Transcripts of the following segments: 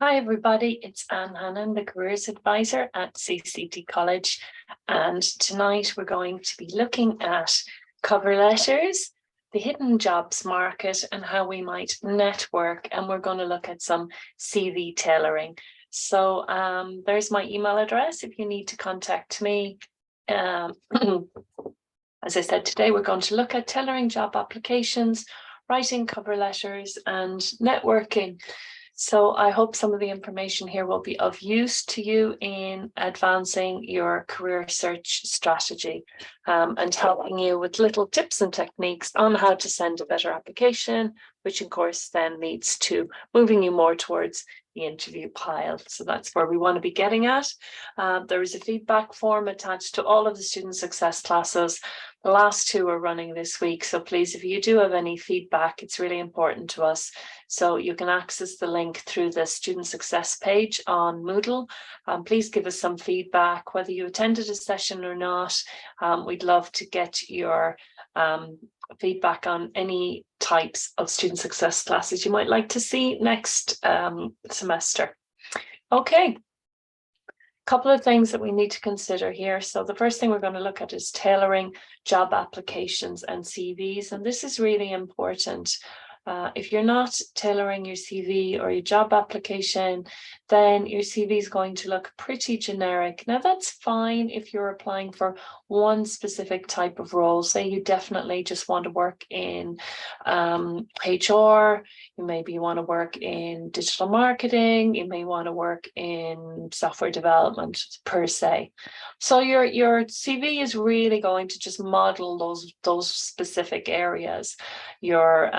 Hi everybody, it's Anne Hannon, the Careers Advisor at CCT College, and tonight we're going to be looking at cover letters, the hidden jobs market and how we might network, and we're going to look at some CV tailoring. So there's my email address if you need to contact me. As I said, today we're going to look at tailoring job applications, writing cover letters and networking. So I hope some of the information here will be of use to you in advancing your career search strategy and helping you with little tips and techniques on how to send a better application, which of course then leads to moving you more towards the interview pile. So that's where we want to be getting at. There is a feedback form attached to all of the student success classes. The last two are running this week. So please, if you do have any feedback, it's really important to us. So you can access the link through the student success page on Moodle. Please give us some feedback, whether you attended a session or not. We'd love to get your feedback on any types of student success classes you might like to see next semester. Okay. Couple of things that we need to consider here. So the first thing we're going to look at is tailoring job applications and CVs, and this is really important. If you're not tailoring your CV or your job application, then your CV is going to look pretty generic. Now that's fine if you're applying for one specific type of role. Say you definitely just want to work in HR, you maybe want to work in digital marketing, you may want to work in software development per se. So your CV is really going to just model those specific areas. Your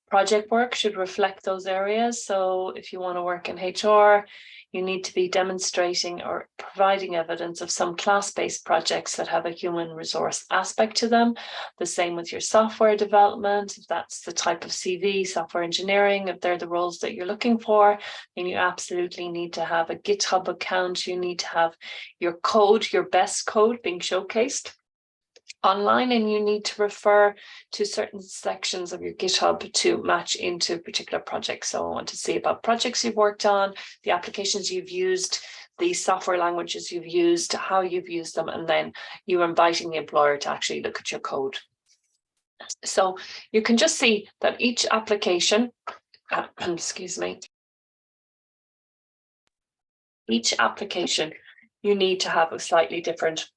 project work should reflect those areas. So if you want to work in HR, you need to be demonstrating or providing evidence of some class-based projects that have a human resource aspect to them. The same with your software development, if that's the type of CV, software engineering, if they're the roles that you're looking for, then you absolutely need to have a GitHub account. You need to have your code, your best code being showcased online, and you need to refer to certain sections of your GitHub to match into particular projects. So I want to see about projects you've worked on, the applications you've used, the software languages you've used, how you've used them, and then you're inviting the employer to actually look at your code. So you can just see that each application, excuse me, each application, you need to have a slightly different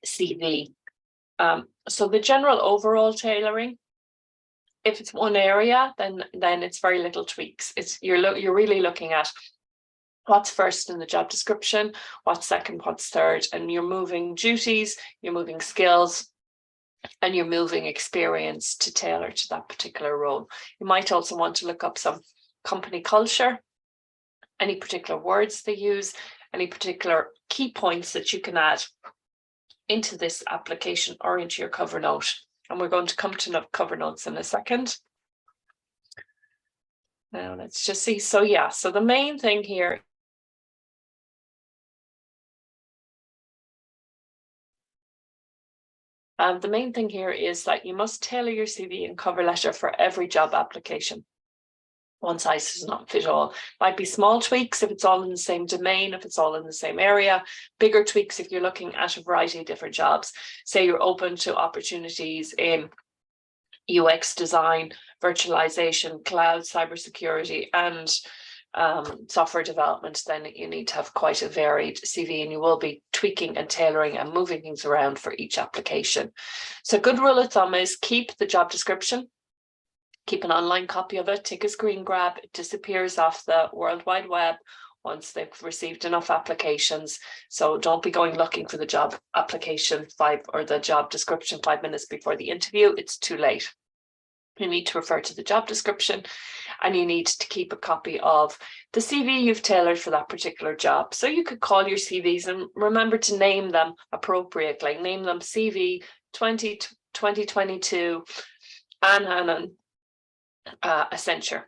CV. So the general overall tailoring, if it's one area, then it's very little tweaks. You're really looking at what's first in the job description, what's second, what's third, and you're moving duties, you're moving skills, and you're moving experience to tailor to that particular role. You might also want to look up some company culture, any particular words they use, any particular key points that you can add into this application or into your cover note. And we're going to come to cover notes in a second. Now let's just see. So yeah, so the main thing here is that you must tailor your CV and cover letter for every job application. One size does not fit all. Might be small tweaks if it's all in the same domain, if it's all in the same area, bigger tweaks if you're looking at a variety of different jobs. Say you're open to opportunities in UX design, virtualization, cloud, cybersecurity, and software development, then you need to have quite a varied CV, and you will be tweaking and tailoring and moving things around for each application. So a good rule of thumb is keep the job description, keep an online copy of it, take a screen grab. It disappears off the World Wide Web once they've received enough applications. So don't be going looking for the job application or the job description 5 minutes before the interview. It's too late. You need to refer to the job description, and you need to keep a copy of the CV you've tailored for that particular job. So you could call your CVs and remember to name them appropriately. Name them CV 2022 Anne Hannon Accenture.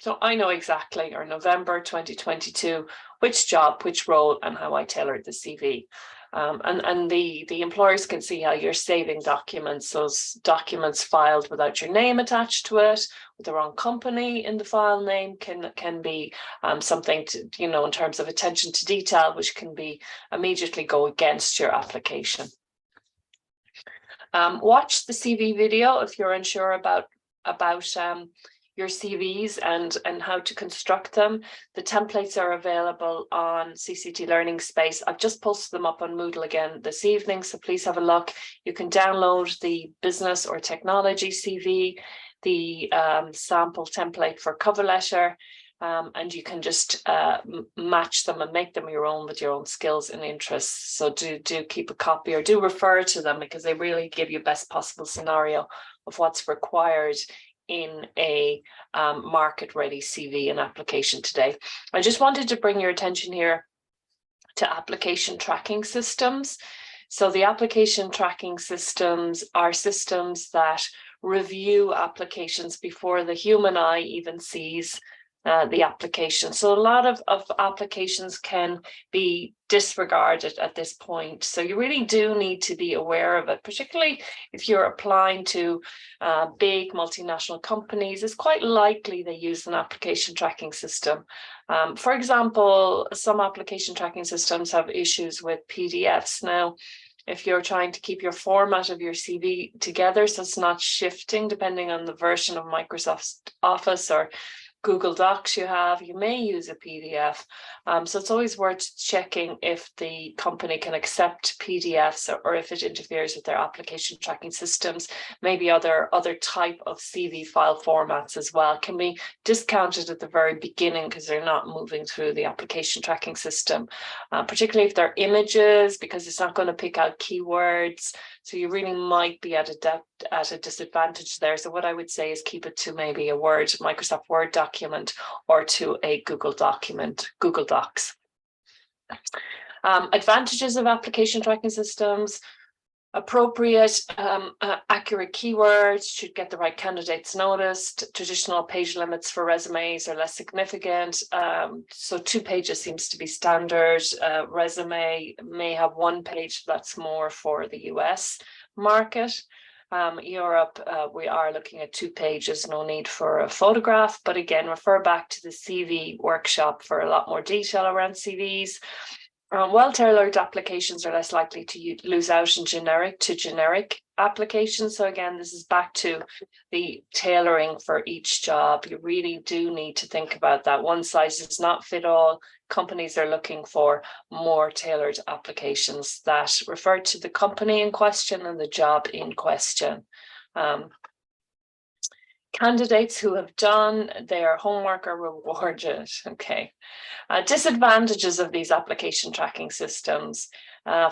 So I know exactly, or November 2022, which job, which role, and how I tailored the CV. And the employers can see how you're saving documents, those documents filed without your name attached to it, with the wrong company in the file name can be something to, you know, in terms of attention to detail, which can be immediately go against your application. Watch the CV video if you're unsure about your CVs and how to construct them. The templates are available on CCT Learning Space. I've just posted them up on Moodle again this evening, so please have a look. You can download the business or technology CV, the sample template for cover letter, and you can just match them and make them your own with your own skills and interests. So do keep a copy, or do refer to them, because they really give you best possible scenario of what's required in a market-ready CV and application today. I just wanted to bring your attention here to application tracking systems. So the application tracking systems are systems that review applications before the human eye even sees the application. So a lot of applications can be disregarded at this point. So you really do need to be aware of it, particularly if you're applying to big multinational companies. It's quite likely they use an application tracking system. For example, some application tracking systems have issues with PDFs. Now, if you're trying to keep your format of your CV together, so it's not shifting depending on the version of Microsoft Office or Google Docs you have, you may use a PDF. So it's always worth checking if the company can accept PDFs or if it interferes with their application tracking systems. Maybe other type of CV file formats as well can be discounted at the very beginning because they're not moving through the application tracking system, particularly if they're images, because it's not going to pick out keywords. So you really might be at a disadvantage there. So what I would say is keep it to maybe a Microsoft Word document, or to a Google document, Google Docs. Advantages of application tracking systems: appropriate, accurate keywords should get the right candidates noticed. Traditional page limits for resumes are less significant. So 2 pages seems to be standard. Resume may have 1 page, that's more for the US market. Europe, we are looking at 2 pages, no need for a photograph, but again, refer back to the CV workshop for a lot more detail around CVs. Well-tailored applications are less likely to lose out in generic applications. So again, this is back to the tailoring for each job. You really do need to think about that. One size does not fit all. Companies are looking for more tailored applications that refer to the company in question and the job in question. Candidates who have done their homework are rewarded. Okay. Disadvantages of these application tracking systems.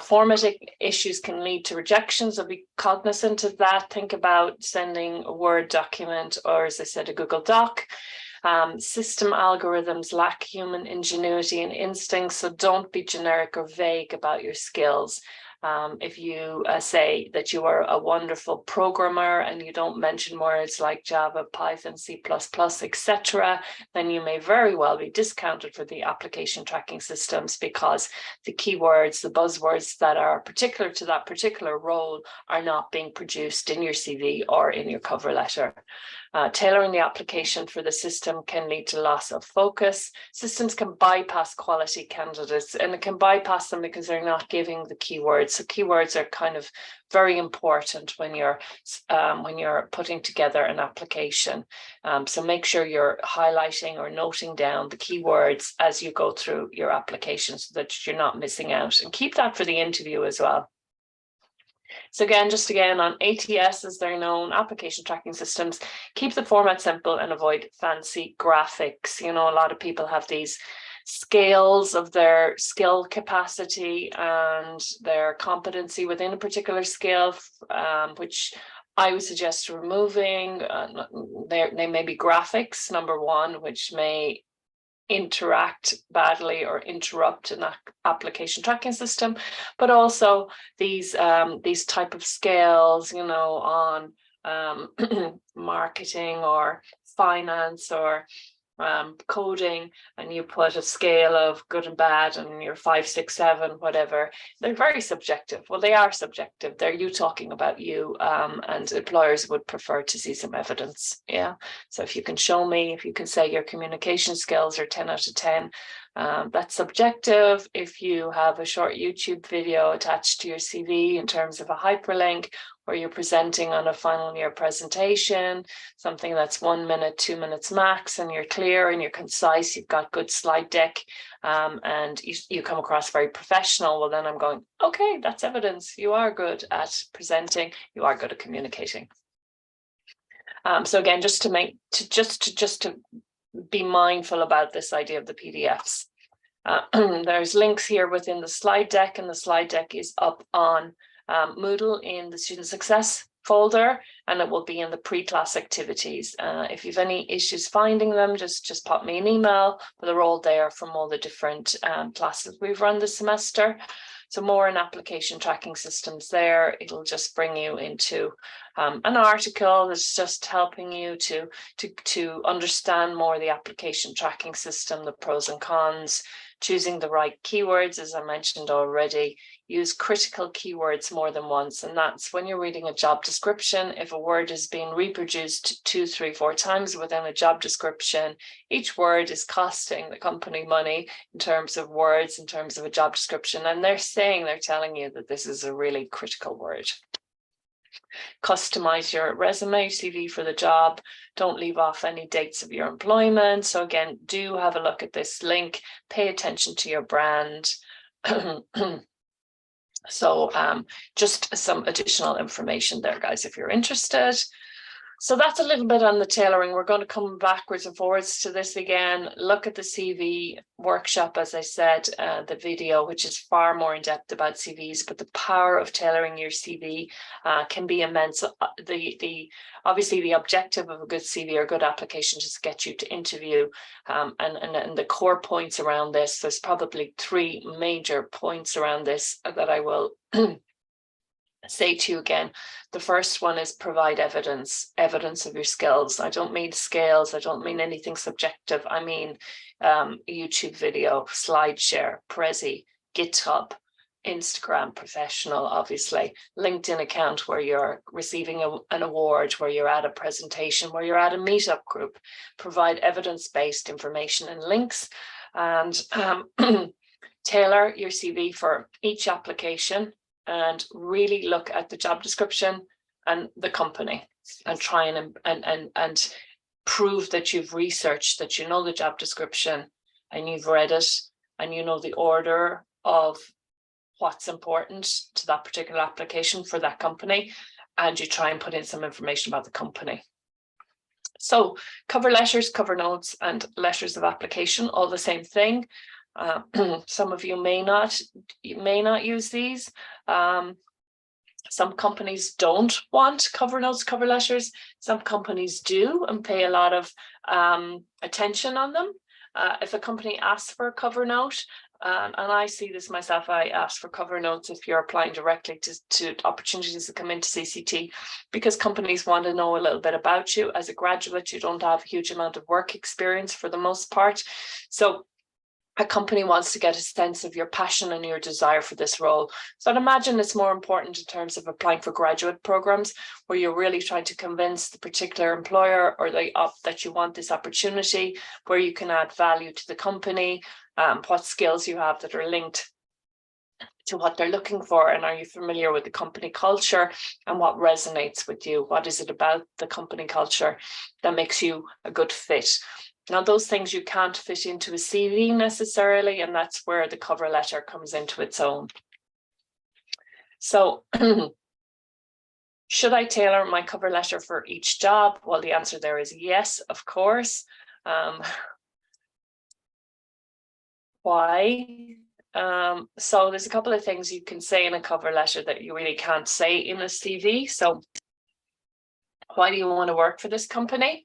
Formatting issues can lead to rejections, so be cognizant of that. Think about sending a Word document, or as I said, a Google Doc. System algorithms lack human ingenuity and instincts, so don't be generic or vague about your skills. If you say that you are a wonderful programmer and you don't mention words like Java, Python, C++, etc., then you may very well be discounted for the application tracking systems, because the keywords, the buzzwords that are particular to that particular role are not being produced in your CV or in your cover letter. Tailoring the application for the system can lead to loss of focus. Systems can bypass quality candidates, and it can bypass them because they're not giving the keywords. So keywords are kind of very important when you're putting together an application. So make sure you're highlighting or noting down the keywords as you go through your application so that you're not missing out, and keep that for the interview as well. So again, on ATS, as they're known, application tracking systems, keep the format simple and avoid fancy graphics. You know, a lot of people have these scales of their skill capacity and their competency within a particular skill, which I would suggest removing. They may be graphics, number one, which may interact badly or interrupt an application tracking system, but also these type of scales, you know, on marketing or finance or coding, and you put a scale of good and bad and you're 5, 6, 7, whatever, they're very subjective. Well, they are subjective. They're you talking about you, and employers would prefer to see some evidence. Yeah. So if you can show me, if you can say your communication skills are 10 out of 10, that's subjective. If you have a short YouTube video attached to your CV in terms of a hyperlink, or you're presenting on a final year presentation, something that's 1 minute, 2 minutes max, and you're clear and you're concise, you've got good slide deck, and you come across very professional, well, then I'm going, okay, that's evidence. You are good at presenting, you are good at communicating. So again, just to be mindful about this idea of the PDFs. There's links here within the slide deck, and the slide deck is up on Moodle in the student success folder, and it will be in the pre-class activities. If you've any issues finding them, just pop me an email, but they're all there from all the different classes we've run this semester. So more in application tracking systems there. It'll just bring you into an article that's just helping you to understand more the application tracking system, the pros and cons, choosing the right keywords, as I mentioned already. Use critical keywords more than once. And that's when you're reading a job description, if a word is being reproduced 2, 3, 4 times within a job description, each word is costing the company money in terms of words, in terms of a job description. And they're telling you that this is a really critical word. Customize your resume, CV for the job. Don't leave off any dates of your employment. So again, do have a look at this link. Pay attention to your brand. So just some additional information there, guys, if you're interested. So that's a little bit on the tailoring. We're going to come backwards and forwards to this again. Look at the CV workshop, as I said, the video, which is far more in depth about CVs, but the power of tailoring your CV can be immense. Obviously, the objective of a good CV or good application is to get you to interview, and the core points around this. There's probably 3 major points around this that I will say to you again. The first one is provide evidence of your skills. I don't mean scales. I don't mean anything subjective. I mean YouTube video, SlideShare, Prezi, GitHub, Instagram professional, obviously, LinkedIn account where you're receiving an award, where you're at a presentation, where you're at a meetup group. Provide evidence-based information and links, and tailor your CV for each application, and really look at the job description and the company, and try and prove that you've researched, that you know the job description and you've read it, and you know the order of what's important to that particular application for that company, and you try and put in some information about the company. So cover letters, cover notes, and letters of application, all the same thing. Some of you may not use these. Some companies don't want cover notes, cover letters. Some companies do and pay a lot of attention on them. If a company asks for a cover note, and I see this myself, I ask for cover notes if you're applying directly to opportunities that come into CCT, because companies want to know a little bit about you. As a graduate, you don't have a huge amount of work experience for the most part. So a company wants to get a sense of your passion and your desire for this role. So I'd imagine it's more important in terms of applying for graduate programs, where you're really trying to convince the particular employer or that you want this opportunity, where you can add value to the company, what skills you have that are linked to what they're looking for, and are you familiar with the company culture and what resonates with you? What is it about the company culture that makes you a good fit? Now, those things you can't fit into a CV necessarily, and that's where the cover letter comes into its own. So should I tailor my cover letter for each job? Well, the answer there is yes, of course. Why? So there's a couple of things you can say in a cover letter that you really can't say in a CV. So why do you want to work for this company?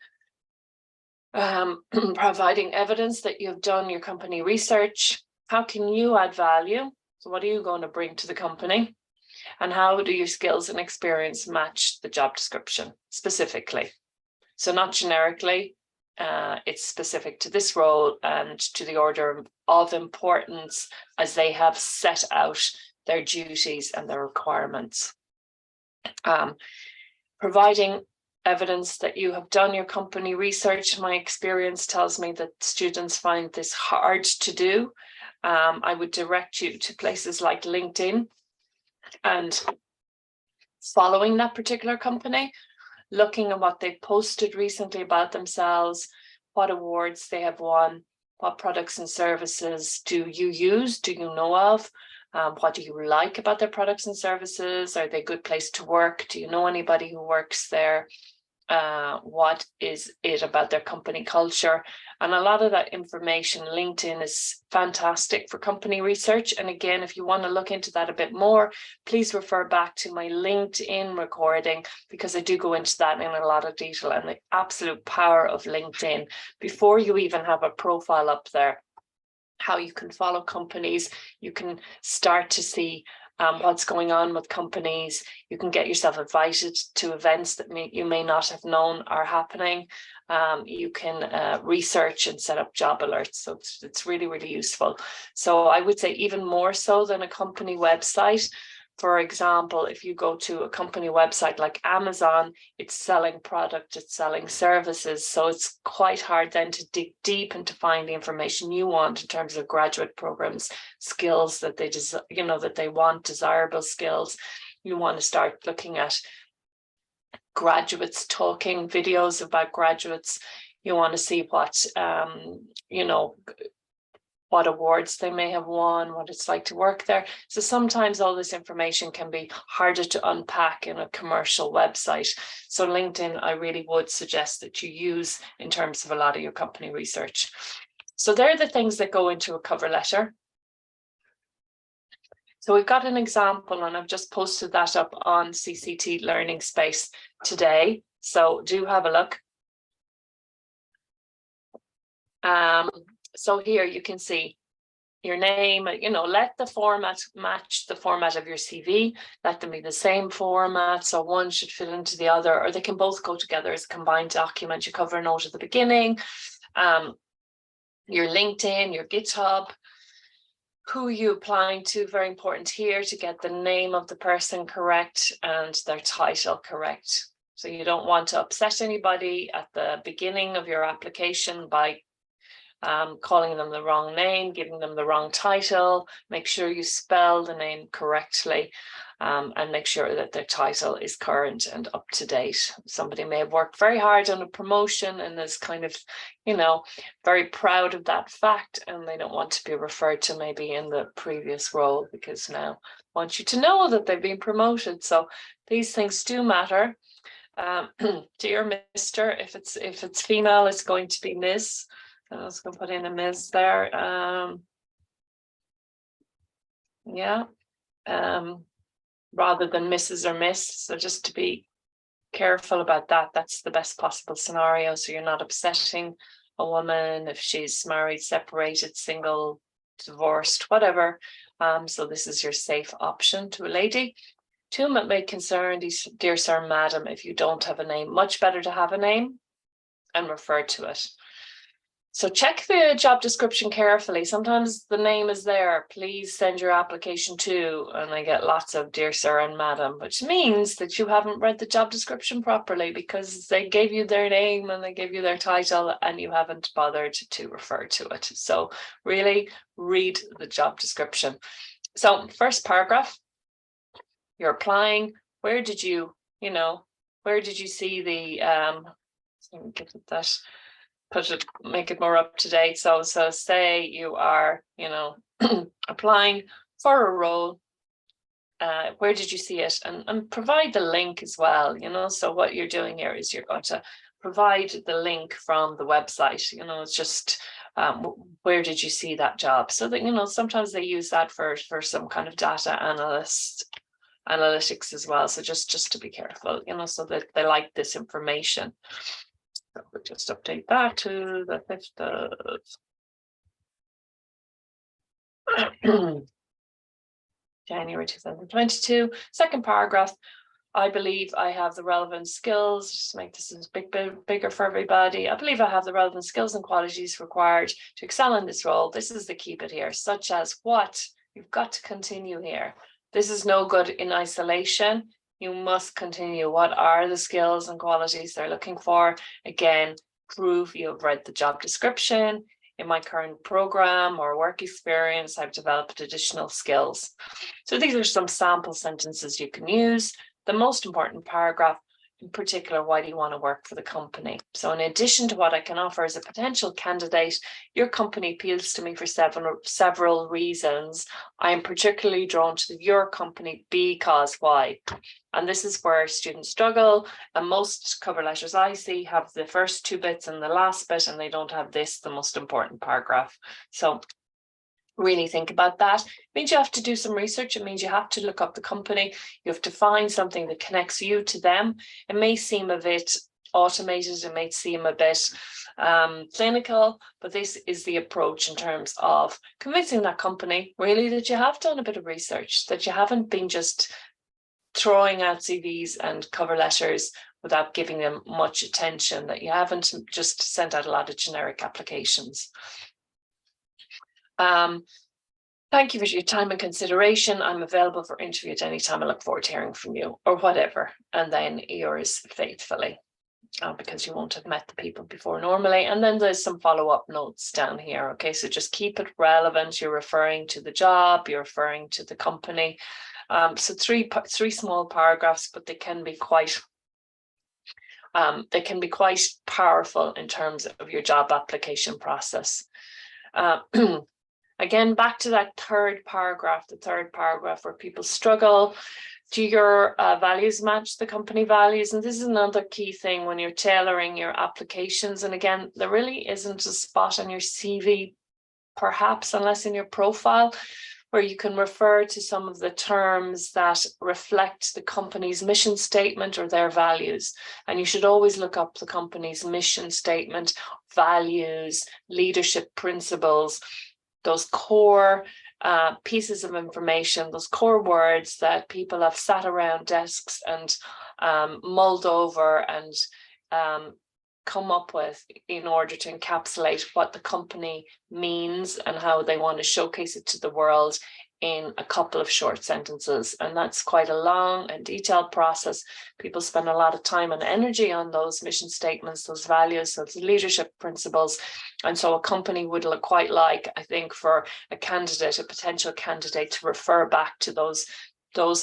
Providing evidence that you've done your company research. How can you add value? So what are you going to bring to the company? And how do your skills and experience match the job description specifically? So not generically, it's specific to this role and to the order of importance as they have set out their duties and their requirements. Providing evidence that you have done your company research. My experience tells me that students find this hard to do. I would direct you to places like LinkedIn and following that particular company, looking at what they've posted recently about themselves, what awards they have won, what products and services do you use, do you know of? What do you like about their products and services? Are they a good place to work? Do you know anybody who works there? What is it about their company culture? And a lot of that information, LinkedIn is fantastic for company research. And again, if you want to look into that a bit more, please refer back to my LinkedIn recording, because I do go into that in a lot of detail and the absolute power of LinkedIn before you even have a profile up there. How you can follow companies, you can start to see what's going on with companies. You can get yourself invited to events that you may not have known are happening. You can research and set up job alerts. So it's really, really useful. So I would say even more so than a company website. For example, if you go to a company website like Amazon, it's selling product, it's selling services. So it's quite hard then to dig deep and to find the information you want in terms of graduate programs, skills that they that they want, desirable skills. You want to start looking at graduates talking, videos about graduates. You want to see what what awards they may have won, what it's like to work there. So sometimes all this information can be harder to unpack in a commercial website. So LinkedIn, I really would suggest that you use in terms of a lot of your company research. So they're the things that go into a cover letter. So we've got an example, and I've just posted that up on CCT Learning Space today. So do have a look. So here you can see your name, let the format match the format of your CV, let them be the same format. So one should fit into the other, or they can both go together as a combined document. Your cover note at the beginning, your LinkedIn, your GitHub, who you applying to, very important here to get the name of the person correct and their title correct. So you don't want to upset anybody at the beginning of your application by calling them the wrong name, giving them the wrong title. Make sure you spell the name correctly, and make sure that their title is current and up to date. Somebody may have worked very hard on a promotion and is kind of, very proud of that fact, and they don't want to be referred to maybe in the previous role, because now I want you to know that they've been promoted. So these things do matter. Dear Mr., if it's female, it's going to be Ms. I was going to put in a Ms. there. Rather than Mrs. or Miss. So just to be careful about that. That's the best possible scenario. So you're not upsetting a woman if she's married, separated, single, divorced, whatever. So this is your safe option to a lady. To whom it may concern, dear sir, madam, if you don't have a name, much better to have a name and refer to it. So check the job description carefully. Sometimes the name is there. Please send your application to, and I get lots of dear sir and madam, which means that you haven't read the job description properly, because they gave you their name and they gave you their title and you haven't bothered to refer to it. So really read the job description. So first paragraph, you're applying. Where did you see the, make it more up to date. So say you are, applying for a role. Where did you see it? And provide the link as well. So what you're doing here is you're going to provide the link from the website. It's just where did you see that job? So that sometimes they use that for some kind of data analytics as well. So just to be careful, so that they like this information. So we'll just update that to the 5th of January 2022. Second paragraph, I believe I have the relevant skills, just to make this a bigger for everybody. I believe I have the relevant skills and qualities required to excel in this role. This is the key bit here, such as what? You've got to continue here. This is no good in isolation. You must continue. What are the skills and qualities they're looking for? Again, prove you've read the job description. In my current program or work experience, I've developed additional skills. So these are some sample sentences you can use. The most important paragraph, in particular, why do you want to work for the company? So in addition to what I can offer as a potential candidate, your company appeals to me for several reasons. I am particularly drawn to your company because why? And this is where students struggle. And most cover letters I see have the first two bits and the last bit, and they don't have this, the most important paragraph. So really think about that. It means you have to do some research. It means you have to look up the company. You have to find something that connects you to them. It may seem a bit automated. It may seem a bit clinical, but this is the approach in terms of convincing that company really that you have done a bit of research, that you haven't been just throwing out CVs and cover letters without giving them much attention, that you haven't just sent out a lot of generic applications. Thank you for your time and consideration. I'm available for interview at any time. I look forward to hearing from you, or whatever. And then yours faithfully, because you won't have met the people before normally. And then there's some follow-up notes down here. Okay, so just keep it relevant. You're referring to the job, you're referring to the company. So three small paragraphs, but they can be quite powerful in terms of your job application process. Again, back to that third paragraph, where people struggle. Do your values match the company values? And this is another key thing when you're tailoring your applications. And again, there really isn't a spot on your CV, perhaps, unless in your profile, where you can refer to some of the terms that reflect the company's mission statement or their values. And you should always look up the company's mission statement, values, leadership principles, those core pieces of information, those core words that people have sat around desks and mulled over and come up with in order to encapsulate what the company means and how they want to showcase it to the world in a couple of short sentences. And that's quite a long and detailed process. People spend a lot of time and energy on those mission statements, those values, those leadership principles. And so a company would quite like, I think, for a candidate, a potential candidate, to refer back to those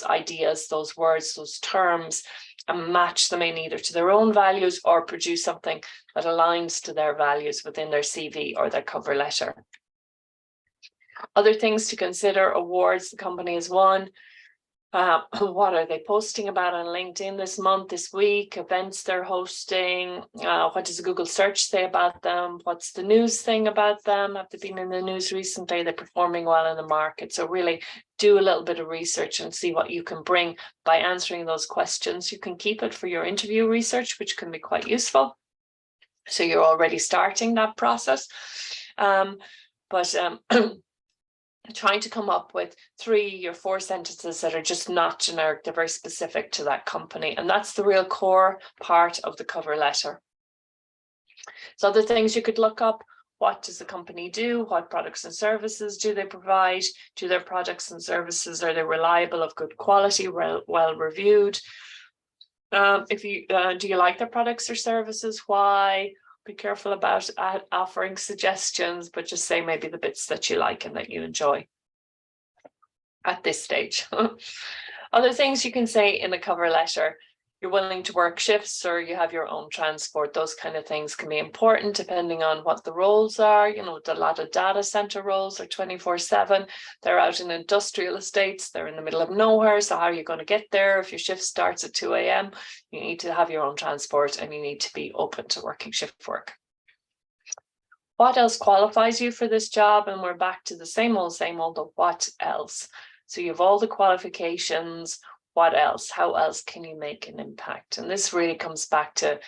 ideas, those words, those terms, and match them in either to their own values or produce something that aligns to their values within their CV or their cover letter. Other things to consider: awards the company has won. What are they posting about on LinkedIn this month, this week? Events they're hosting. What does Google search say about them? What's the news thing about them? Have they been in the news recently? They're performing well in the market. So really do a little bit of research and see what you can bring by answering those questions. You can keep it for your interview research, which can be quite useful. So you're already starting that process. Trying to come up with 3 or 4 sentences that are just not generic, they're very specific to that company. And that's the real core part of the cover letter. So other things you could look up: what does the company do? What products and services do they provide? Do their products and services, are they reliable, of good quality, well reviewed? Do you like their products or services? Why? Be careful about offering suggestions, but just say maybe the bits that you like and that you enjoy at this stage. Other things you can say in a cover letter: you're willing to work shifts, or you have your own transport. Those kind of things can be important depending on what the roles are. You know, a lot of data center roles are 24/7. They're out in industrial estates. They're in the middle of nowhere. So how are you going to get there? If your shift starts at 2 a.m., you need to have your own transport and you need to be open to working shift work. What else qualifies you for this job? And we're back to the same old, the what else. So you have all the qualifications. What else? How else can you make an impact? And this really comes back to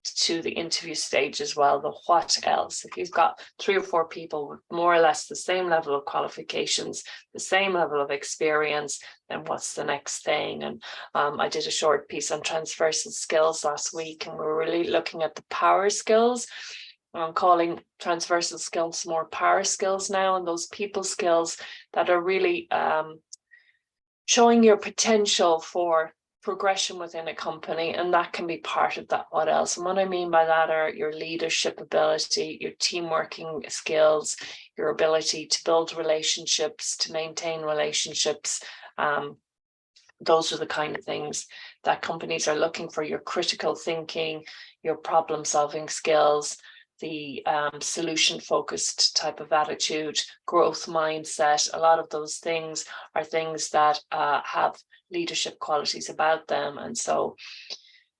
to the interview stage as well, the what else. If you've got 3 or 4 people with more or less the same level of qualifications, the same level of experience, then what's the next thing? And I did a short piece on transversal skills last week, and we were really looking at the power skills. I'm calling transversal skills more power skills now, and those people skills that are really showing your potential for progression within a company, and that can be part of that what else. And what I mean by that are your leadership ability, your team working skills, your ability to build relationships, to maintain relationships. Those are the kind of things that companies are looking for: your critical thinking, your problem solving skills, the solution focused type of attitude, growth mindset. A lot of those things are things that have leadership qualities about them. And so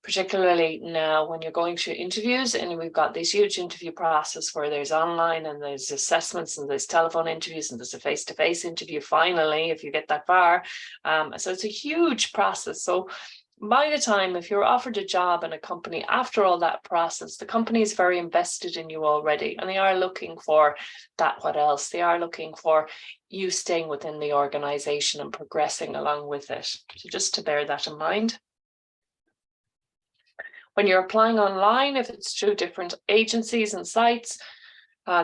particularly now when you're going through interviews, and we've got this huge interview process where there's online and there's assessments and there's telephone interviews and there's a face-to-face interview finally, if you get that far. So it's a huge process. So by the time, if you're offered a job in a company after all that process, the company is very invested in you already, and they are looking for that what else. They are looking for you staying within the organization and progressing along with it. So just to bear that in mind. When you're applying online, if it's through different agencies and sites,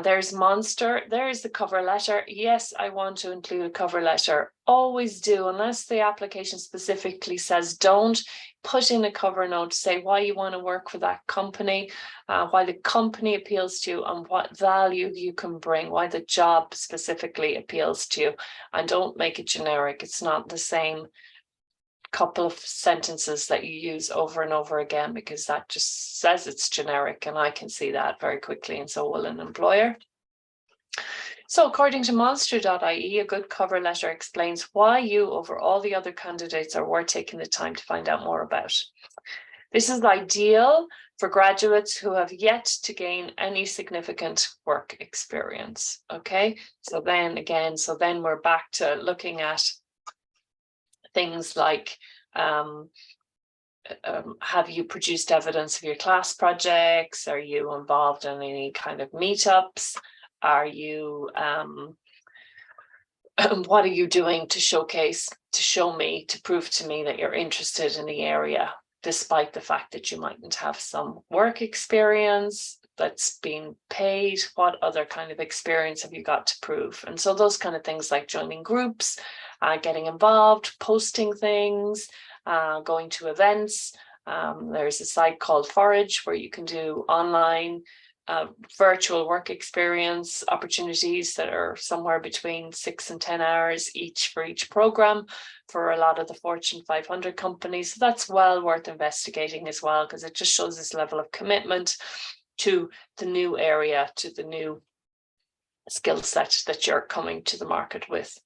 there's Monster, there's the cover letter. Yes, I want to include a cover letter. Always do, unless the application specifically says don't, put in a cover note to say why you want to work for that company, why the company appeals to you, and what value you can bring, why the job specifically appeals to you. And don't make it generic. It's not the same couple of sentences that you use over and over again, because that just says it's generic, and I can see that very quickly, and so will an employer. So according to monster.ie, a good cover letter explains why you over all the other candidates are worth taking the time to find out more about. This is ideal for graduates who have yet to gain any significant work experience. Okay, so then again, we're back to looking at things like have you produced evidence of your class projects? Are you involved in any kind of meetups? Are you what are you doing to showcase, to show me, to prove to me that you're interested in the area, despite the fact that you mightn't have some work experience that's being paid? What other kind of experience have you got to prove? And so those kind of things, like joining groups, getting involved, posting things, going to events. There's a site called Forage where you can do online virtual work experience opportunities that are somewhere between 6 and 10 hours each for each program for a lot of the Fortune 500 companies. So that's well worth investigating as well, because it just shows this level of commitment to the new area, to the new skill set that you're coming to the market with.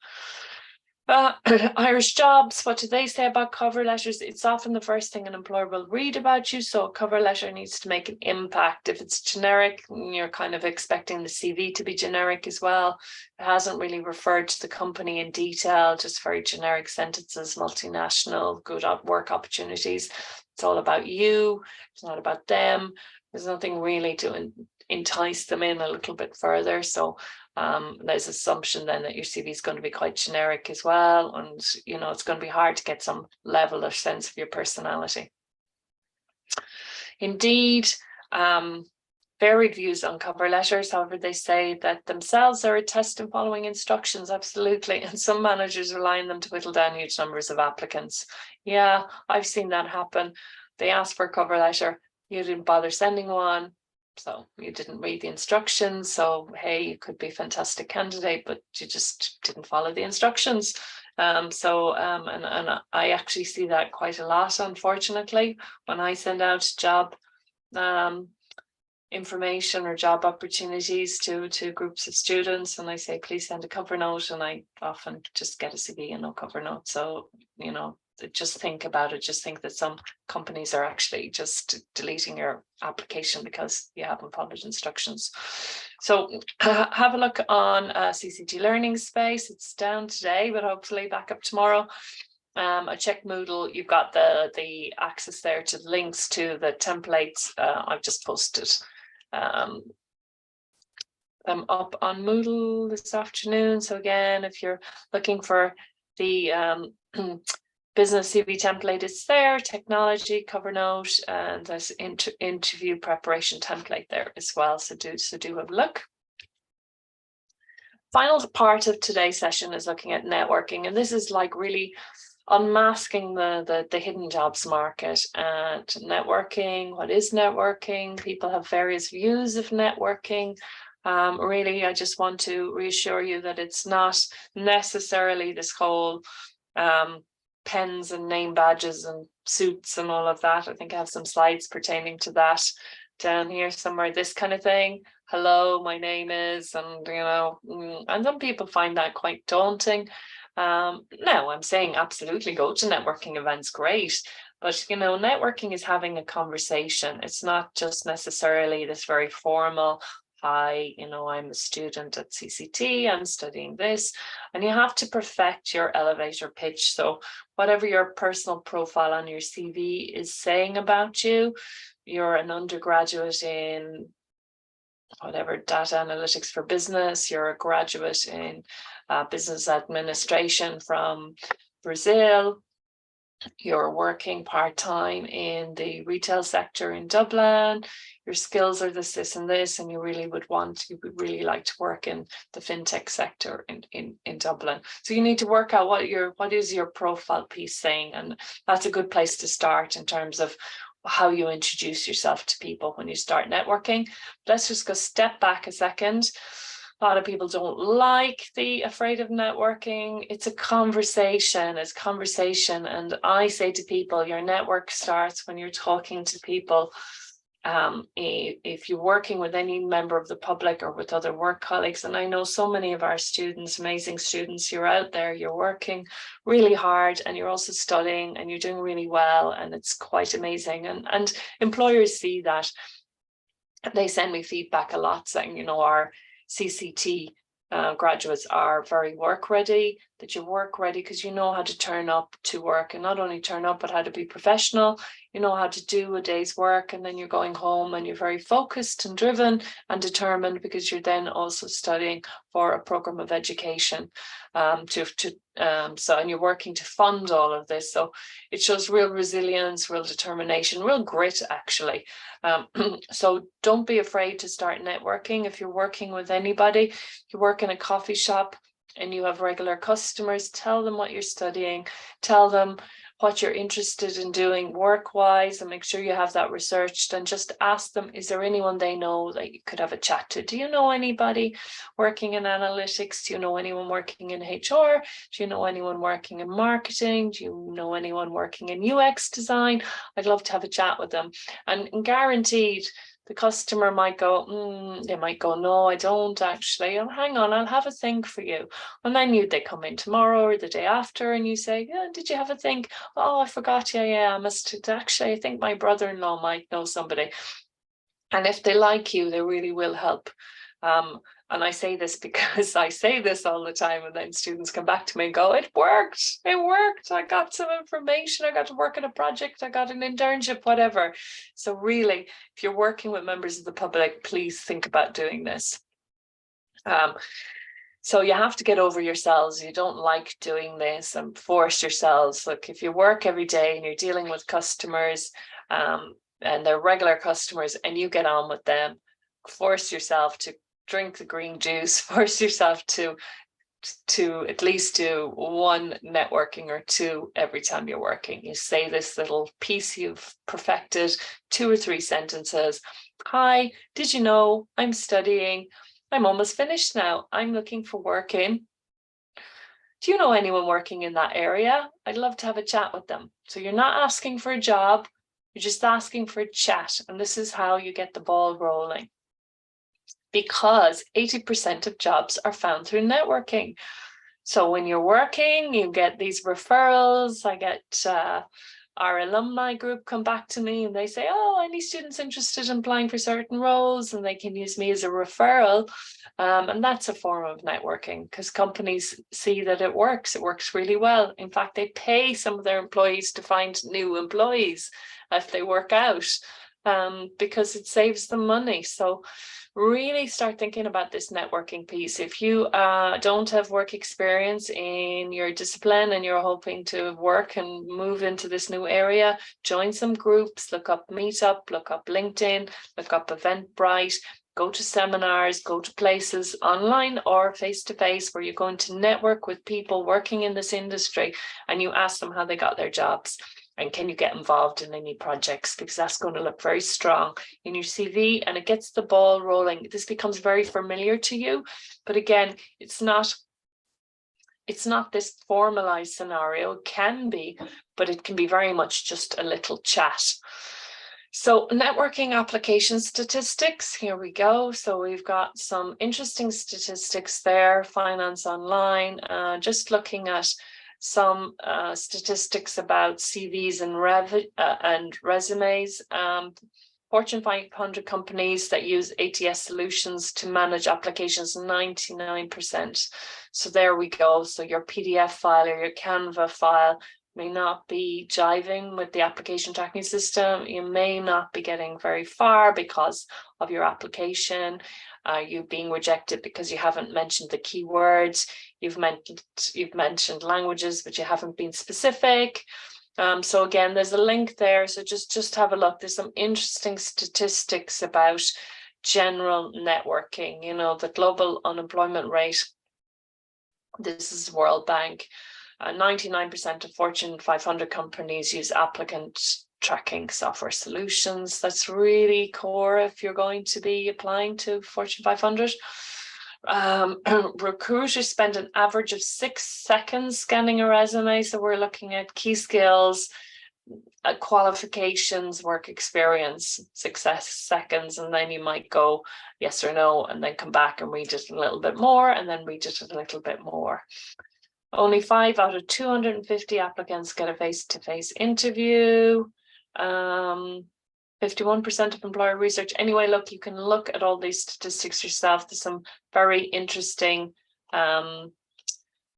Irish Jobs, what do they say about cover letters? It's often the first thing an employer will read about you, so a cover letter needs to make an impact. If it's generic, you're kind of expecting the CV to be generic as well. It hasn't really referred to the company in detail, just very generic sentences: multinational, good work opportunities. It's all about you, it's not about them. There's nothing really to entice them in a little bit further. So there's assumption then that your CV is going to be quite generic as well, and it's going to be hard to get some level or sense of your personality. Indeed, varied views on cover letters. However, they say that themselves are a test in following instructions. Absolutely. And some managers rely on them to whittle down huge numbers of applicants. Yeah, I've seen that happen. They ask for a cover letter, you didn't bother sending one, so you didn't read the instructions. So hey, you could be a fantastic candidate, but you just didn't follow the instructions. And I actually see that quite a lot, unfortunately, when I send out job information or job opportunities to groups of students, and I say, please send a cover note, and I often just get a CV and no cover note. So just think about it. Just think that some companies are actually just deleting your application because you haven't followed instructions. So have a look on CCT Learning Space. It's down today, but hopefully back up tomorrow. I check Moodle. You've got the access there to links to the templates. I've just posted them up on Moodle this afternoon. So again, if you're looking for the business CV template, it's there. Technology, cover note, and there's interview preparation template there as well. So do have a look. Final part of today's session is looking at networking, and this is like really unmasking the hidden jobs market and networking. What is networking? People have various views of networking. Really, I just want to reassure you that it's not necessarily this whole pens and name badges and suits and all of that. I think I have some slides pertaining to that down here somewhere, this kind of thing. Hello, my name is, and and some people find that quite daunting. No, I'm saying absolutely go to networking events, great. But, networking is having a conversation. It's not just necessarily this very formal, hi, I'm a student at CCT, I'm studying this, and you have to perfect your elevator pitch. So whatever your personal profile on your CV is saying about you, you're an undergraduate in whatever, data analytics for business, you're a graduate in business administration from Brazil, you're working part-time in the retail sector in Dublin, your skills are this and this, and you would really like to work in the fintech sector in Dublin. So you need to work out what is your profile piece saying, and that's a good place to start in terms of how you introduce yourself to people when you start networking. Let's just go step back a second. A lot of people don't like the afraid of networking. It's a conversation, it's conversation. And I say to people, your network starts when you're talking to people. If you're working with any member of the public or with other work colleagues, and I know so many of our students, amazing students, you're out there, you're working really hard, and you're also studying, and you're doing really well, and it's quite amazing. And employers see that. They send me feedback a lot saying, our CCT graduates are very work ready, that you're work ready because you know how to turn up to work, and not only turn up, but how to be professional. You know how to do a day's work, and then you're going home and you're very focused and driven and determined because you're then also studying for a program of education. And you're working to fund all of this. So it shows real resilience, real determination, real grit, actually. So don't be afraid to start networking. If you're working with anybody, you work in a coffee shop and you have regular customers, tell them what you're studying, tell them what you're interested in doing work-wise, and make sure you have that researched, and just ask them, is there anyone they know that you could have a chat to? Do you know anybody working in analytics? Do you know anyone working in HR? Do you know anyone working in marketing? Do you know anyone working in UX design? I'd love to have a chat with them. And guaranteed, the customer might go, they might go, no, I don't actually. Oh, hang on, I'll have a think for you. And then they come in tomorrow or the day after, and you say, yeah, did you have a think? Oh, I forgot. Yeah, I must actually, I think my brother-in-law might know somebody. And if they like you, they really will help. And I say this because I say this all the time, and then students come back to me and go, it worked. I got some information. I got to work on a project. I got an internship, whatever. So really, if you're working with members of the public, please think about doing this. So you have to get over yourselves. You don't like doing this and force yourselves. Look, if you work every day and you're dealing with customers, and they're regular customers, and you get on with them, force yourself to drink the green juice, force yourself to at least do one networking or two every time you're working. You say this little piece you've perfected, 2 or 3 sentences. Hi, did you know I'm studying? I'm almost finished now. I'm looking for work in. Do you know anyone working in that area? I'd love to have a chat with them. So you're not asking for a job, you're just asking for a chat. And this is how you get the ball rolling. Because 80% of jobs are found through networking. So when you're working, you get these referrals. I get our alumni group come back to me and they say, oh, any students interested in applying for certain roles, and they can use me as a referral. And that's a form of networking because companies see that it works. It works really well. In fact, they pay some of their employees to find new employees if they work out, because it saves them money. So really start thinking about this networking piece. If you don't have work experience in your discipline and you're hoping to work and move into this new area, join some groups, look up Meetup, look up LinkedIn, look up Eventbrite, go to seminars, go to places online or face-to-face where you're going to network with people working in this industry, and you ask them how they got their jobs. And can you get involved in any projects? Because that's going to look very strong in your CV and it gets the ball rolling. This becomes very familiar to you. But again, it's not this formalized scenario. It can be, but it can be very much just a little chat. So networking application statistics, here we go. So we've got some interesting statistics there, Finance Online, just looking at some statistics about CVs and resumes. Fortune 500 companies that use ATS solutions to manage applications, 99%. So there we go. So your PDF file or your Canva file may not be jiving with the application tracking system. You may not be getting very far because of your application. You being rejected because you haven't mentioned the keywords. You've mentioned languages, but you haven't been specific. So again, there's a link there. So just have a look. There's some interesting statistics about general networking. You know, the global unemployment rate. This is World Bank. 99% of Fortune 500 companies use applicant tracking software solutions. That's really core if you're going to be applying to Fortune 500. Recruiters spend an average of 6 seconds scanning a resume. So we're looking at key skills, qualifications, work experience, 6 seconds, and then you might go yes or no, and then come back and read it a little bit more, and then read it a little bit more. Only 5 out of 250 applicants get a face-to-face interview. 51% of employer research. Anyway, look, you can look at all these statistics yourself. There's some very interesting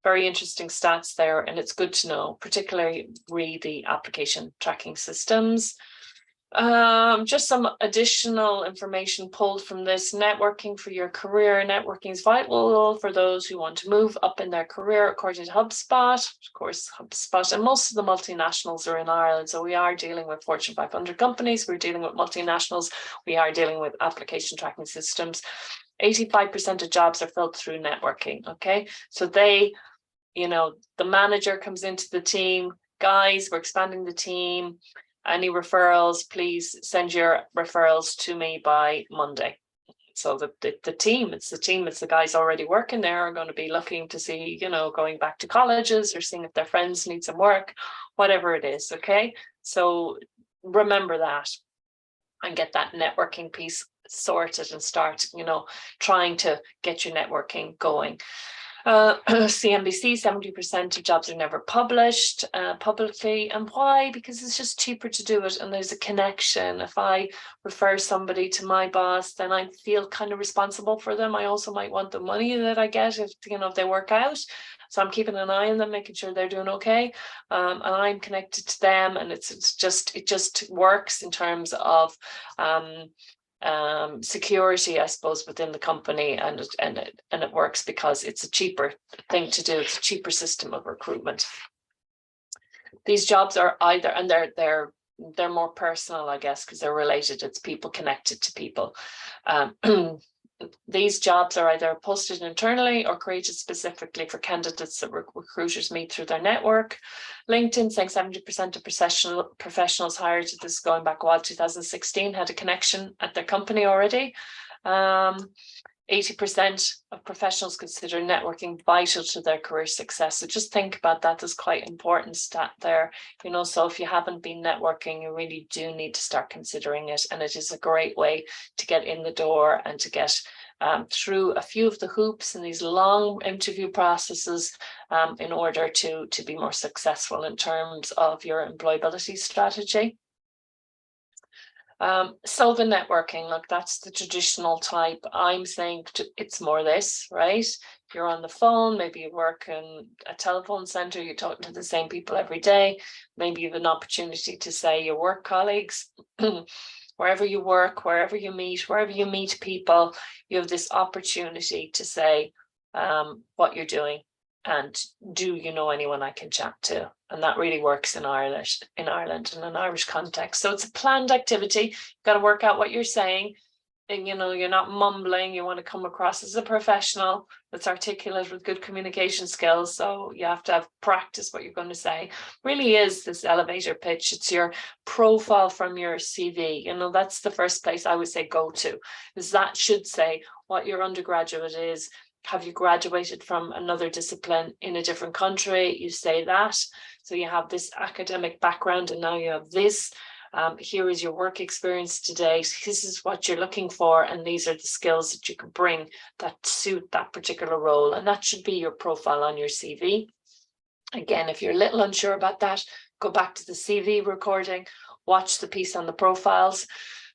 stats there, and it's good to know, particularly read the application tracking systems. Just some additional information pulled from this. Networking for your career. Networking is vital for those who want to move up in their career, according to HubSpot. Of course, HubSpot, and most of the multinationals are in Ireland. So we are dealing with Fortune 500 companies. We're dealing with multinationals. We are dealing with application tracking systems. 85% of jobs are filled through networking. Okay, so they, you know, the manager comes into the team. Guys, we're expanding the team. Any referrals, please send your referrals to me by Monday. So the team, it's the guys already working there are going to be looking to see, you know, going back to colleges or seeing if their friends need some work, whatever it is. Okay, so remember that and get that networking piece sorted and start, you know, trying to get your networking going. CNBC, 70% of jobs are never published publicly. And why? Because it's just cheaper to do it, and there's a connection. If I refer somebody to my boss, then I feel kind of responsible for them. I also might want the money that I get if, you know, if they work out. So I'm keeping an eye on them, making sure they're doing okay, and I'm connected to them, and it just works in terms of security, I suppose, within the company, and it works because it's a cheaper thing to do. It's a cheaper system of recruitment. These jobs are either, and they're more personal, I guess, because they're related. It's people connected to people. These jobs are either posted internally or created specifically for candidates that recruiters meet through their network. LinkedIn saying 70% of professionals hired, this is going back a while, 2016, had a connection at their company already. 80% of professionals consider networking vital to their career success. So just think about that. There's quite an important stat there. You know, so if you haven't been networking, you really do need to start considering it. And it is a great way to get in the door and to get through a few of the hoops in these long interview processes in order to be more successful in terms of your employability strategy. So the networking, look, that's the traditional type. I'm saying it's more this, right? You're on the phone, maybe you work in a telephone center, you're talking to the same people every day. Maybe you have an opportunity to say your work colleagues, wherever you work, wherever you meet people, you have this opportunity to say what you're doing and do you know anyone I can chat to? And that really works in Ireland in an Irish context. So it's a planned activity. You've got to work out what you're saying. And, you know, you're not mumbling. You want to come across as a professional that's articulate with good communication skills. So you have to have practice what you're going to say. Really is this elevator pitch. It's your profile from your CV. You know, that's the first place I would say go to, is that should say what your undergraduate is. Have you graduated from another discipline in a different country? You say that. So you have this academic background and now you have this. Here is your work experience to date. This is what you're looking for. And these are the skills that you can bring that suit that particular role. And that should be your profile on your CV. Again, if you're a little unsure about that, go back to the CV recording, watch the piece on the profiles.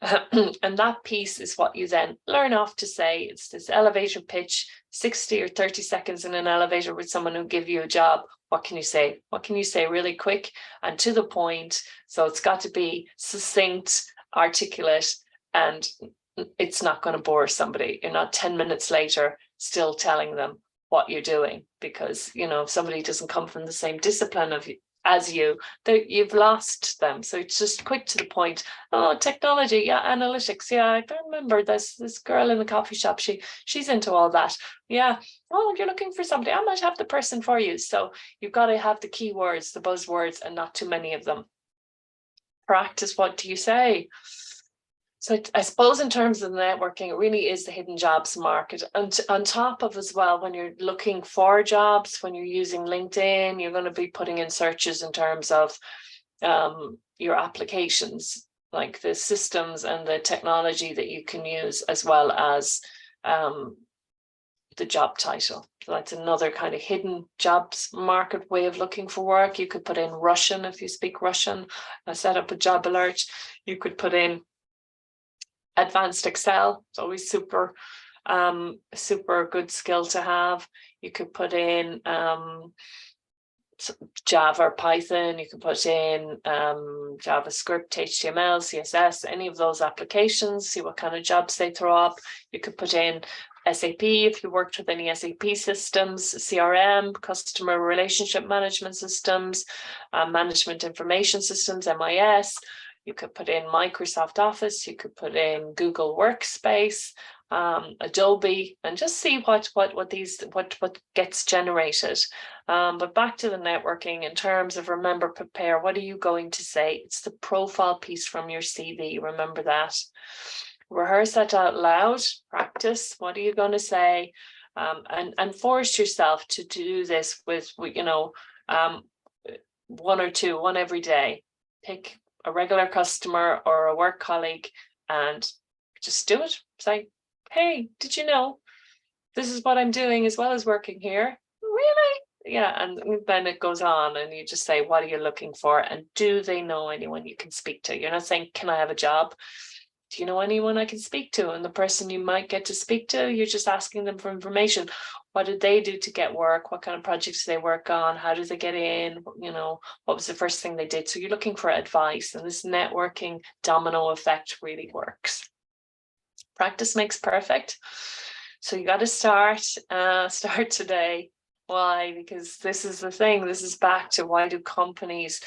And that piece is what you then learn off to say. It's this elevator pitch, 60 or 30 seconds in an elevator with someone who give you a job. What can you say? What can you say really quick and to the point? So it's got to be succinct, articulate, and it's not going to bore somebody. You're not 10 minutes later still telling them what you're doing, because, you know, if somebody doesn't come from the same discipline as you, you've lost them. So it's just quick to the point. Oh, technology, yeah, analytics, yeah, I remember this girl in the coffee shop, she's into all that. Yeah, oh, you're looking for somebody, I might have the person for you. So you've got to have the keywords, the buzzwords, and not too many of them. Practice what do you say. So I suppose in terms of the networking, it really is the hidden jobs market. And on top of as well, when you're looking for jobs, when you're using LinkedIn, you're going to be putting in searches in terms of your applications, like the systems and the technology that you can use, as well as the job title. So that's another kind of hidden jobs market way of looking for work. You could put in Russian if you speak Russian, set up a job alert. You could put in advanced Excel. It's always super good skill to have. You could put in Java or Python. You can put in JavaScript, HTML, CSS, any of those applications, see what kind of jobs they throw up. You could put in SAP if you worked with any SAP systems, CRM, customer relationship management systems, management information systems, MIS. You could put in Microsoft Office, you could put in Google Workspace, Adobe, and just see what gets generated. But back to the networking in terms of remember, prepare. What are you going to say? It's the profile piece from your CV. Remember that. Rehearse that out loud. Practice. What are you going to say? And force yourself to do this with one every day. Pick a regular customer or a work colleague and just do it. Say, hey, did you know this is what I'm doing as well as working here? Really? Yeah. And then it goes on and you just say, what are you looking for? And do they know anyone you can speak to? You're not saying, can I have a job? Do you know anyone I can speak to? And the person you might get to speak to, you're just asking them for information. What did they do to get work? What kind of projects do they work on? How did they get in? You know, what was the first thing they did? So you're looking for advice, and this networking domino effect really works. Practice makes perfect. So you got to start today. Why? Because this is the thing. This is back to why do companies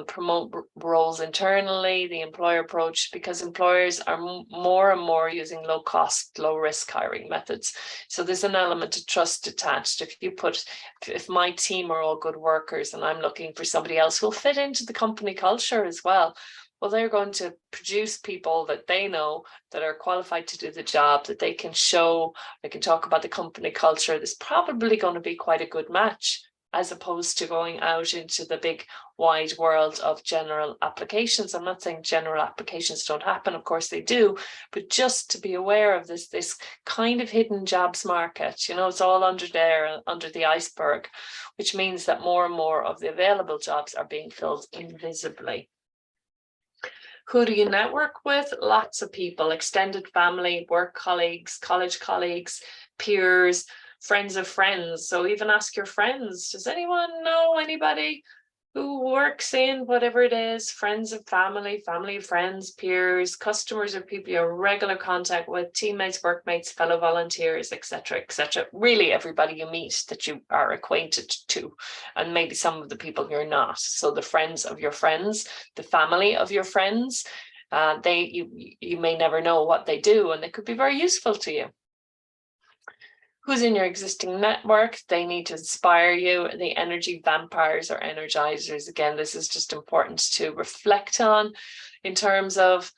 promote roles internally, the employer approach, because employers are more and more using low cost, low risk hiring methods. So there's an element of trust attached. If my team are all good workers and I'm looking for somebody else who'll fit into the company culture as well, well, they're going to produce people that they know that are qualified to do the job, that they can show, they can talk about the company culture. There's probably going to be quite a good match. as opposed to going out into the big wide world of general applications. I'm not saying general applications don't happen, of course they do, but just to be aware of this kind of hidden jobs market, you know, it's all under there, under the iceberg, which means that more and more of the available jobs are being filled invisibly. Who do you network with? Lots of people, extended family, work colleagues, college colleagues, peers, friends of friends. So even ask your friends, does anyone know anybody who works in whatever it is, friends of family, family of friends, peers, customers, or people you're in regular contact with, teammates, workmates, fellow volunteers, etc., etc. Really everybody you meet that you are acquainted to, and maybe some of the people you're not. So the friends of your friends, the family of your friends, you may never know what they do, and they could be very useful to you. Who's in your existing network? They need to inspire you. The energy vampires or energizers. Again, this is just important to reflect on in terms of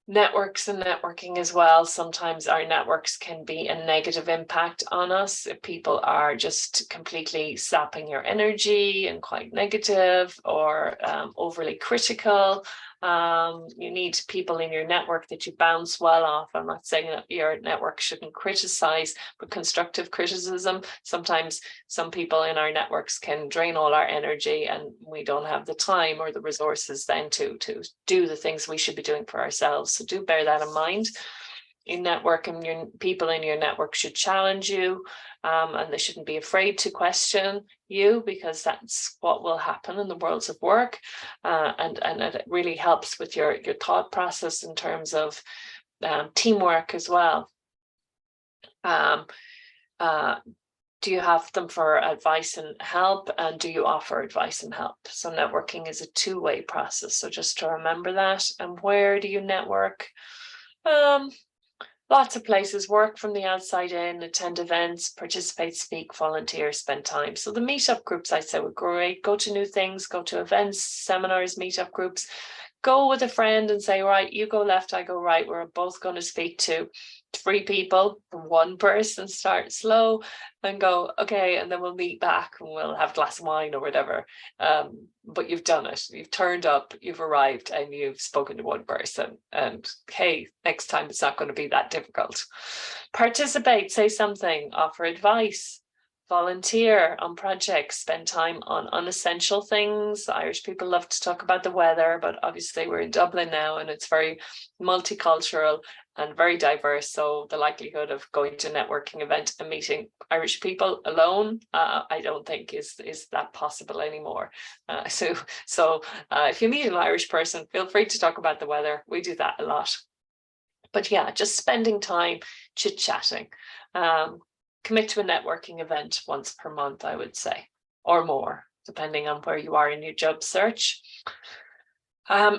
networks and networking as well. Sometimes our networks can be a negative impact on us if people are just completely sapping your energy and quite negative or overly critical. You need people in your network that you bounce well off. I'm not saying that your network shouldn't criticize, but constructive criticism. Sometimes some people in our networks can drain all our energy, and we don't have the time or the resources then to do the things we should be doing for ourselves. So do bear that in mind. In networking, your people in your network should challenge you, and they shouldn't be afraid to question you, because that's what will happen in the worlds of work, and it really helps with your thought process in terms of teamwork as well. Do you have them for advice and help, and do you offer advice and help? So networking is a two-way process, so just to remember that. And where do you network? Lots of places. Work from the outside in, attend events, participate, speak, volunteer, spend time. So the meetup groups, I'd say, were great. Go to new things, go to events, seminars, meetup groups. Go with a friend and say, right, you go left, I go right. We're both going to speak to 3 people, one person. Start slow and go, okay, and then we'll meet back and we'll have a glass of wine or whatever. But you've done it. You've turned up, you've arrived, and you've spoken to one person. And hey, next time it's not going to be that difficult. Participate, say something, offer advice, volunteer on projects, spend time on unessential things. Irish people love to talk about the weather, but obviously we're in Dublin now and it's very multicultural and very diverse. So the likelihood of going to a networking event and meeting Irish people alone, I don't think is that possible anymore. So if you meet an Irish person, feel free to talk about the weather. We do that a lot. But yeah, just spending time chit-chatting. Commit to a networking event once per month, I would say, or more, depending on where you are in your job search.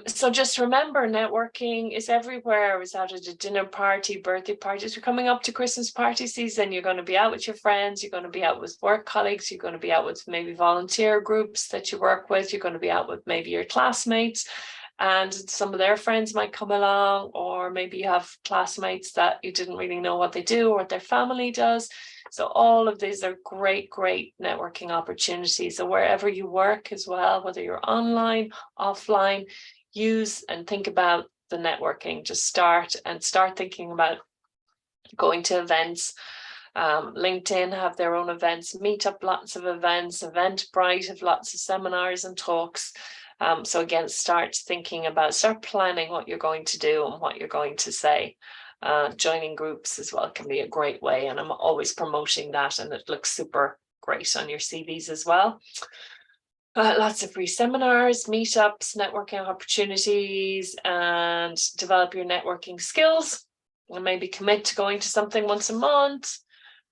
So just remember, networking is everywhere. I was out at a dinner party, birthday parties. You're coming up to Christmas party season. You're going to be out with your friends. You're going to be out with work colleagues. You're going to be out with maybe volunteer groups that you work with. You're going to be out with maybe your classmates, and some of their friends might come along, or maybe you have classmates that you didn't really know what they do or what their family does. So all of these are great networking opportunities. So wherever you work as well, whether you're online, offline, use and think about the networking. Just start thinking about going to events. LinkedIn have their own events, Meetup, lots of events, Eventbrite have lots of seminars and talks. So again, start planning what you're going to do and what you're going to say. Joining groups as well can be a great way, and I'm always promoting that, and it looks super great on your CVs as well. Lots of free seminars, meetups, networking opportunities, and develop your networking skills, and maybe commit to going to something once a month.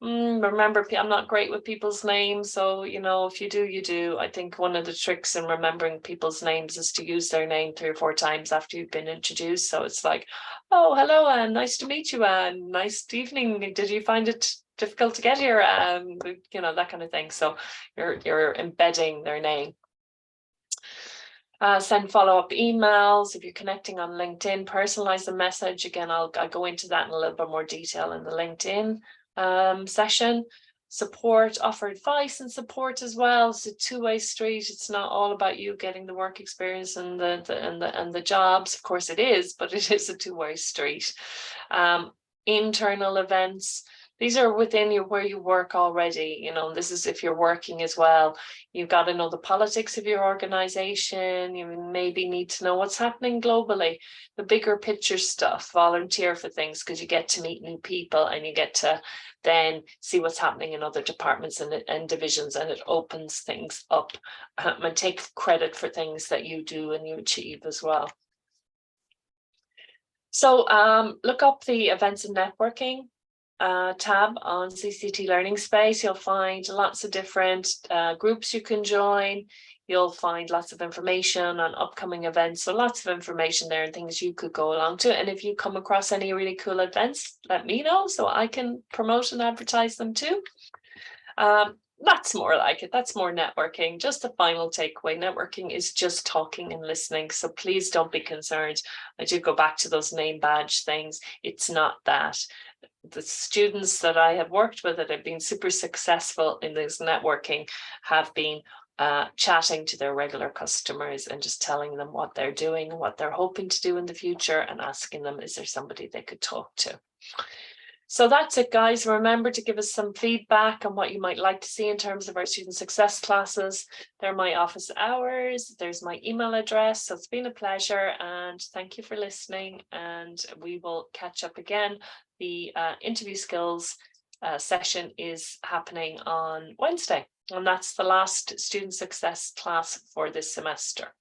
Remember, I'm not great with people's names, so if you do, you do. I think one of the tricks in remembering people's names is to use their name 3 or 4 times after you've been introduced. So it's like, oh, hello, Anne, nice to meet you, Anne. Nice evening. Did you find it difficult to get here? That kind of thing. So you're embedding their name. Send follow-up emails. If you're connecting on LinkedIn, personalize the message. Again, I'll go into that in a little bit more detail in the LinkedIn session. support, offer advice and support as well. It's a two-way street. It's not all about you getting the work experience and the jobs. Of course it is, but it is a two-way street. Internal events. These are within where you work already. You know, this is if you're working as well. You've got to know the politics of your organization. You maybe need to know what's happening globally, the bigger picture stuff, volunteer for things, because you get to meet new people and you get to then see what's happening in other departments and divisions, and it opens things up, and take credit for things that you do and you achieve as well. So look up the events and networking tab on CCT Learning Space. You'll find lots of different groups you can join. You'll find lots of information on upcoming events. So lots of information there and things you could go along to. And if you come across any really cool events, let me know so I can promote and advertise them too. That's more like it. That's more networking. Just a final takeaway. Networking is just talking and listening. So please don't be concerned. I do go back to those name badge things. It's not that. The students that I have worked with that have been super successful in this networking have been chatting to their regular customers and just telling them what they're doing, what they're hoping to do in the future, and asking them, is there somebody they could talk to? So that's it, guys. Remember to give us some feedback on what you might like to see in terms of our student success classes. They're my office hours. There's my email address. So it's been a pleasure, and thank you for listening. And we will catch up again. The interview skills session is happening on Wednesday, and that's the last student success class for this semester.